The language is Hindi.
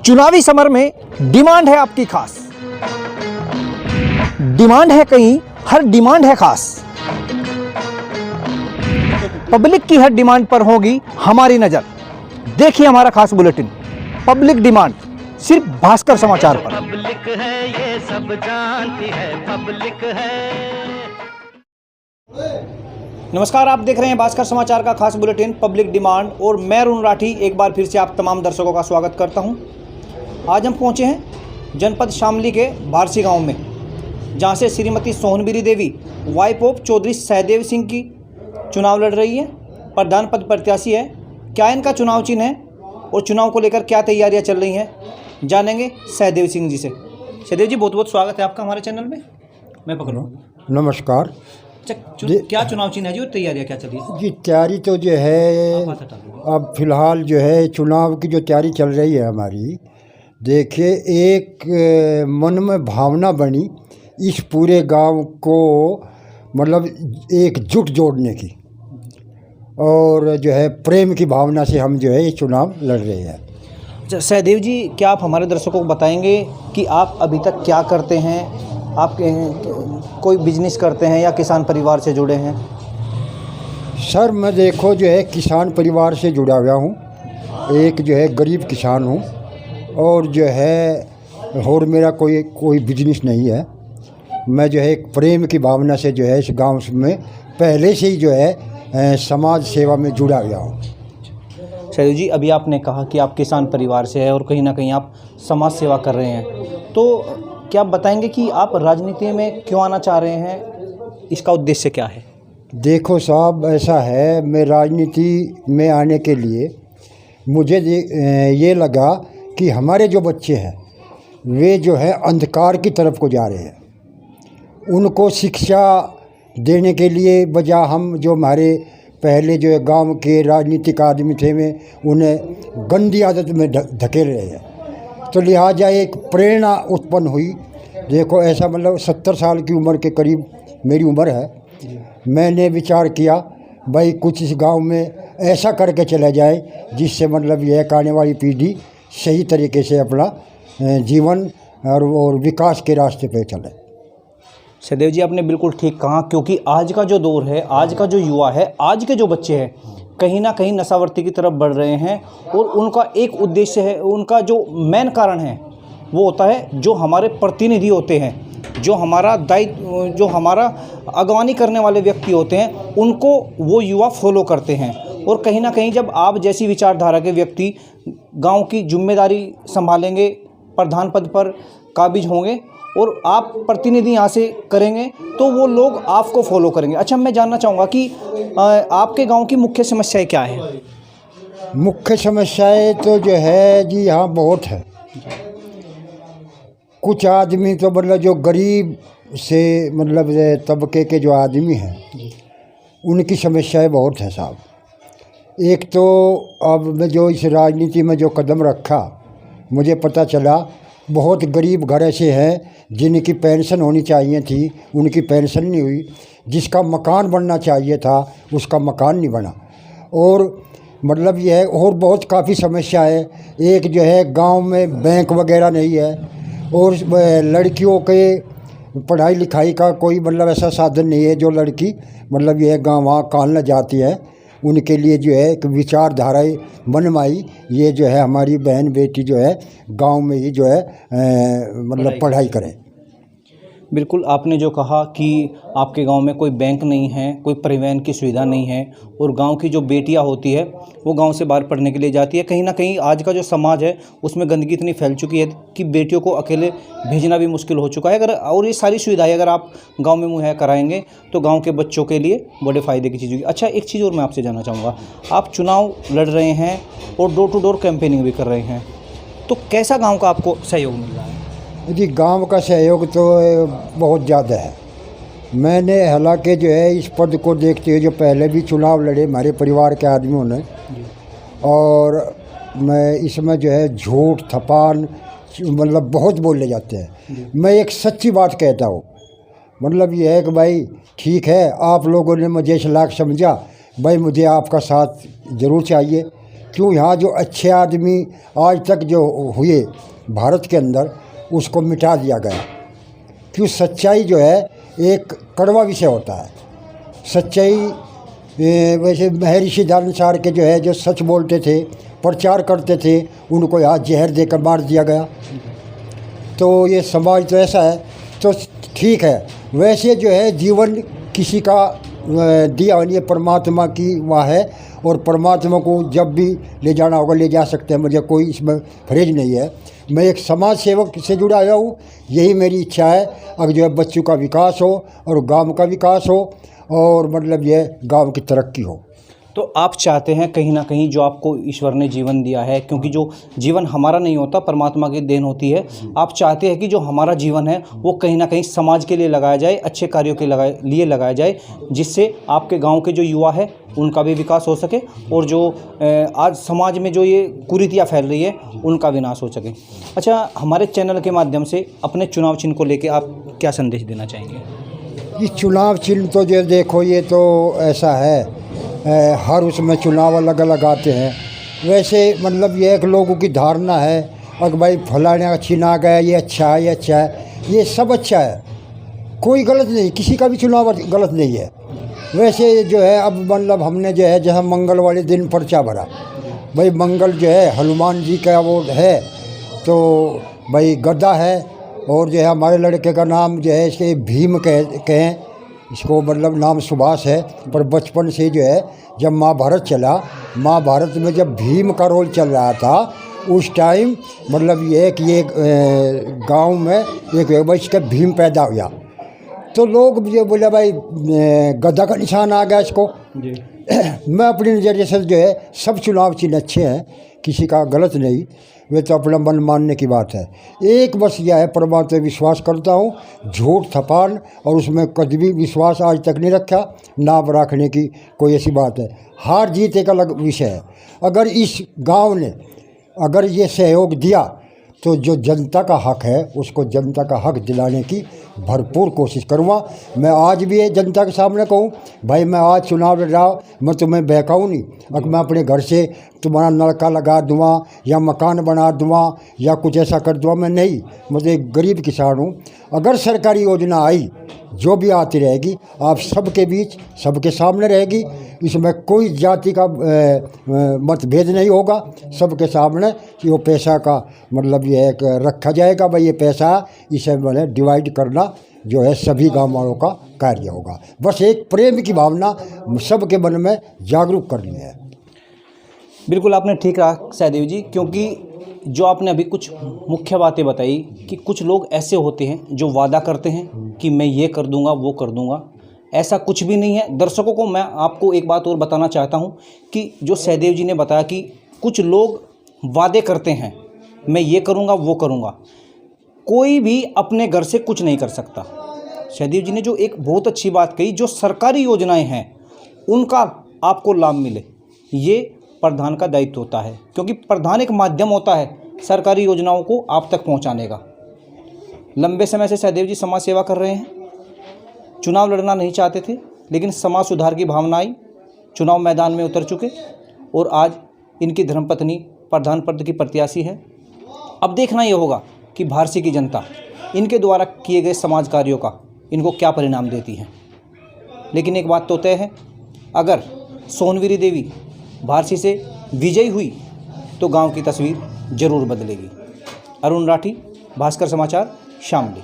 चुनावी समर में डिमांड है आपकी खास, डिमांड है कहीं, हर डिमांड है खास। पब्लिक की हर डिमांड पर होगी हमारी नजर। देखिए हमारा खास बुलेटिन पब्लिक डिमांड, सिर्फ भास्कर समाचार पर। पब्लिक है ये सब जानती है, पब्लिक है। नमस्कार, आप देख रहे हैं भास्कर समाचार का खास बुलेटिन पब्लिक डिमांड और मैं अरुण राठी एक बार फिर से आप तमाम दर्शकों का स्वागत करता हूं। आज हम पहुंचे हैं जनपद शामली के बारसी गांव में, जहां से श्रीमती सोहनबीरी देवी वाइफ ऑफ चौधरी सहदेव सिंह की चुनाव लड़ रही है, प्रधान पद प्रत्याशी है। क्या इनका चुनाव चिन्ह है और चुनाव को लेकर क्या तैयारियां चल रही हैं, जानेंगे सहदेव सिंह जी से। सहदेव जी, बहुत बहुत स्वागत है आपका हमारे चैनल में। मैं पकड़ लूँ। नमस्कार क्या चुनाव चिन्ह है जी और तैयारियां क्या चल रही है? जी, तैयारी तो जो है अब फिलहाल जो है चुनाव की जो तैयारी चल रही है हमारी, देखिए एक मन में भावना बनी इस पूरे गांव को मतलब एकजुट जोड़ने की, और जो है प्रेम की भावना से हम जो है ये चुनाव लड़ रहे हैं। अच्छा सहदेव जी, क्या आप हमारे दर्शकों को बताएंगे कि आप अभी तक क्या करते हैं? आप कोई बिजनेस करते हैं या किसान परिवार से जुड़े हैं? सर मैं देखो जो है किसान परिवार से जुड़ा हुआ हूँ, एक जो है गरीब किसान हूँ, और जो है और मेरा कोई बिजनेस नहीं है। मैं जो है एक प्रेम की भावना से जो है इस गांव में पहले से ही जो है समाज सेवा में जुड़ा हुआ हूँ। सहदेव जी, अभी आपने कहा कि आप किसान परिवार से हैं और कहीं ना कहीं आप समाज सेवा कर रहे हैं, तो क्या आप बताएंगे कि आप राजनीति में क्यों आना चाह रहे हैं? इसका उद्देश्य क्या है? देखो साहब, ऐसा है, मैं राजनीति में आने के लिए मुझे ये लगा कि हमारे जो बच्चे हैं वे जो है अंधकार की तरफ को जा रहे हैं। उनको शिक्षा देने के लिए बजाय हम जो हमारे पहले जो है गांव के राजनीतिक आदमी थे वे उन्हें गंदी आदत में धकेल रहे हैं, तो लिहाजा एक प्रेरणा उत्पन्न हुई। देखो ऐसा मतलब 70 साल की उम्र के करीब मेरी उम्र है। मैंने विचार किया भाई कुछ इस गांव में ऐसा करके चला जाए जिससे मतलब यह आने वाली पीढ़ी सही तरीके से अपना जीवन और विकास के रास्ते पे चले। सहदेव जी, आपने बिल्कुल ठीक कहा, क्योंकि आज का जो दौर है, आज का जो युवा है, आज के जो बच्चे हैं कहीं ना कहीं नशावर्ती की तरफ बढ़ रहे हैं, और उनका एक उद्देश्य है, उनका जो मेन कारण है वो होता है जो हमारे प्रतिनिधि होते हैं, जो हमारा दायित्व, जो हमारा अगवानी करने वाले व्यक्ति होते हैं, उनको वो युवा फॉलो करते हैं। और कहीं ना कहीं जब आप जैसी विचारधारा के व्यक्ति गांव की जिम्मेदारी संभालेंगे, प्रधान पद पर काबिज होंगे और आप प्रतिनिधि यहाँ से करेंगे, तो वो लोग आपको फॉलो करेंगे। अच्छा, मैं जानना चाहूँगा कि आपके गांव की मुख्य समस्याएं क्या है? मुख्य समस्याएं तो जो है जी यहाँ बहुत है। कुछ आदमी तो मतलब जो गरीब से मतलब तबके के जो आदमी हैं उनकी समस्याएं बहुत हैं साहब। एक तो अब मैं जो इस राजनीति में जो कदम रखा, मुझे पता चला बहुत गरीब घर ऐसे हैं जिनकी पेंशन होनी चाहिए थी, उनकी पेंशन नहीं हुई। जिसका मकान बनना चाहिए था उसका मकान नहीं बना। और मतलब यह है, और बहुत काफ़ी समस्या है। एक जो है गांव में बैंक वगैरह नहीं है, और लड़कियों के पढ़ाई लिखाई का कोई मतलब ऐसा साधन नहीं है जो लड़की मतलब यह गाँव वहाँ कालना जाती है। उनके लिए जो है एक विचारधाराएँ बनवाई, ये जो है हमारी बहन बेटी जो है गांव में ही जो है मतलब पढ़ाई करें। बिल्कुल, आपने जो कहा कि आपके गांव में कोई बैंक नहीं है, कोई परिवहन की सुविधा नहीं है, और गांव की जो बेटियां होती है वो गांव से बाहर पढ़ने के लिए जाती है। कहीं ना कहीं आज का जो समाज है उसमें गंदगी इतनी फैल चुकी है कि बेटियों को अकेले भेजना भी मुश्किल हो चुका है। अगर और ये सारी सुविधाएं अगर आप गाँव में मुहैया कराएंगे तो गाँव के बच्चों के लिए बड़े फ़ायदे की चीज़ होगी। अच्छा, एक चीज़ और मैं आपसे जानना चाहूँगा, आप चुनाव लड़ रहे हैं और डोर टू डोर कैंपेनिंग भी कर रहे हैं, तो कैसा गाँव का आपको सहयोग मिल रहा है? जी, गांव का सहयोग तो बहुत ज़्यादा है। मैंने हालांकि जो है इस पद को देखते हुए जो पहले भी चुनाव लड़े हमारे परिवार के आदमियों ने, और मैं इसमें जो है झूठ थपान मतलब बहुत बोले जाते हैं। मैं एक सच्ची बात कहता हूँ, मतलब ये है कि भाई ठीक है, आप लोगों ने मुझे इस लायक समझा, भाई मुझे आपका साथ ज़रूर चाहिए, क्यों यहाँ जो अच्छे आदमी आज तक जो हुए भारत के अंदर उसको मिटा दिया गया। क्यों सच्चाई जो है एक कड़वा विषय होता है। सच्चाई वैसे महर्षि दानसार के जो है जो सच बोलते थे, प्रचार करते थे, उनको यहाँ जहर देकर मार दिया गया। तो ये समाज तो ऐसा है, तो ठीक है। वैसे जो है जीवन किसी का दिया हुआ, ये परमात्मा की वहाँ है, और परमात्मा को जब भी ले जाना होगा ले जा सकते हैं, मुझे कोई इसमें फरेज नहीं है। मैं एक समाज सेवक से जुड़ा हुआ हूँ, यही मेरी इच्छा है। अगर जो है बच्चों का विकास हो और गांव का विकास हो और मतलब ये गांव की तरक्की हो। तो आप चाहते हैं कहीं ना कहीं जो आपको ईश्वर ने जीवन दिया है, क्योंकि जो जीवन हमारा नहीं होता, परमात्मा की देन होती है, आप चाहते हैं कि जो हमारा जीवन है वो कहीं ना कहीं समाज के लिए लगाया जाए, अच्छे कार्यों के लिए लगाया जाए, जिससे आपके गांव के जो युवा है उनका भी विकास हो सके और जो आज समाज में जो ये कुरीतियाँ फैल रही है उनका विनाश हो सके। अच्छा, हमारे चैनल के माध्यम से अपने चुनाव चिन्ह को लेकर आप क्या संदेश देना चाहेंगे? ये चुनाव चिन्ह तो जो देखो ये तो ऐसा है, हर उसमें चुनाव अलग अलग आते हैं। वैसे मतलब ये एक लोगों की धारणा है, अगर भाई फलाने का चिन्ह आ गया, ये अच्छा है, ये अच्छा है, ये सब अच्छा है, कोई गलत नहीं, किसी का भी चुनाव गलत नहीं है। वैसे जो है अब मतलब हमने जो है जहाँ मंगल वाले दिन पर्चा भरा, भाई मंगल जो है हनुमान जी का वो है, तो भाई गदा है, और जो है हमारे लड़के का नाम जो है इसके भीम कहें, इसको मतलब नाम सुभाष है। पर बचपन से जो है जब महाभारत चला, महाभारत में जब भीम का रोल चल रहा था उस टाइम मतलब ये कि ये गांव में एक इसका भीम पैदा हुआ, तो लोग मुझे बोले भाई गदा का निशान आ गया इसको जी। मैं अपनी नज़रिए से जो है सब चुनाव चिन्ह अच्छे हैं, किसी का गलत नहीं, वे तो अपना मन मानने की बात है। एक बस यह है, परमात्मा विश्वास करता हूँ, झूठ थपान और उसमें कभी भी विश्वास आज तक नहीं रखा, नाम रखने की कोई ऐसी बात है। हार जीत एक अलग विषय है। अगर इस गांव ने अगर ये सहयोग दिया तो जो जनता का हक है उसको जनता का हक दिलाने की भरपूर कोशिश करूँगा। मैं आज भी ये जनता के सामने कहूँ, भाई मैं आज चुनाव लड़ रहा हूँ, मैं तुम्हें बहकाऊँ नहीं। अगर मैं अपने घर से तुम्हारा नलका लगा दूँगा या मकान बना दूँगा या कुछ ऐसा कर दूँगा, मैं नहीं। मुझे एक गरीब किसान हूँ। अगर सरकारी योजना आई जो भी आती रहेगी आप सबके बीच सबके सामने रहेगी, इसमें कोई जाति का मतभेद नहीं होगा, सबके सामने कि वो पैसा का मतलब ये है रखा जाएगा, भाई ये पैसा इसे मैंने डिवाइड करना जो है सभी गाँव वालों का कार्य होगा। बस एक प्रेम की भावना सबके मन में जागरूक करनी है। बिल्कुल आपने ठीक कहा सहदेव जी, क्योंकि जो आपने अभी कुछ मुख्य बातें बताई कि कुछ लोग ऐसे होते हैं जो वादा करते हैं कि मैं ये कर दूंगा वो कर दूंगा, ऐसा कुछ भी नहीं है। दर्शकों को मैं आपको एक बात और बताना चाहता हूं कि जो सहदेव जी ने बताया कि कुछ लोग वादे करते हैं मैं ये करूंगा वो करूंगा, कोई भी अपने घर से कुछ नहीं कर सकता। सहदेव जी ने जो एक बहुत अच्छी बात कही, जो सरकारी योजनाएं हैं उनका आपको लाभ मिले, ये प्रधान का दायित्व होता है, क्योंकि प्रधान एक माध्यम होता है सरकारी योजनाओं को आप तक पहुंचाने का। लंबे समय से सहदेव जी समाज सेवा कर रहे हैं, चुनाव लड़ना नहीं चाहते थे, लेकिन समाज सुधार की भावना आई, चुनाव मैदान में उतर चुके और आज इनकी धर्मपत्नी प्रधान पद की प्रत्याशी है। अब देखना ये होगा कि भारसी की जनता इनके द्वारा किए गए समाज कार्यों का इनको क्या परिणाम देती है। लेकिन एक बात तो तय है, अगर सोनवीरी देवी भारसी से विजयी हुई तो गांव की तस्वीर जरूर बदलेगी। अरुण राठी, भास्कर समाचार, शामली।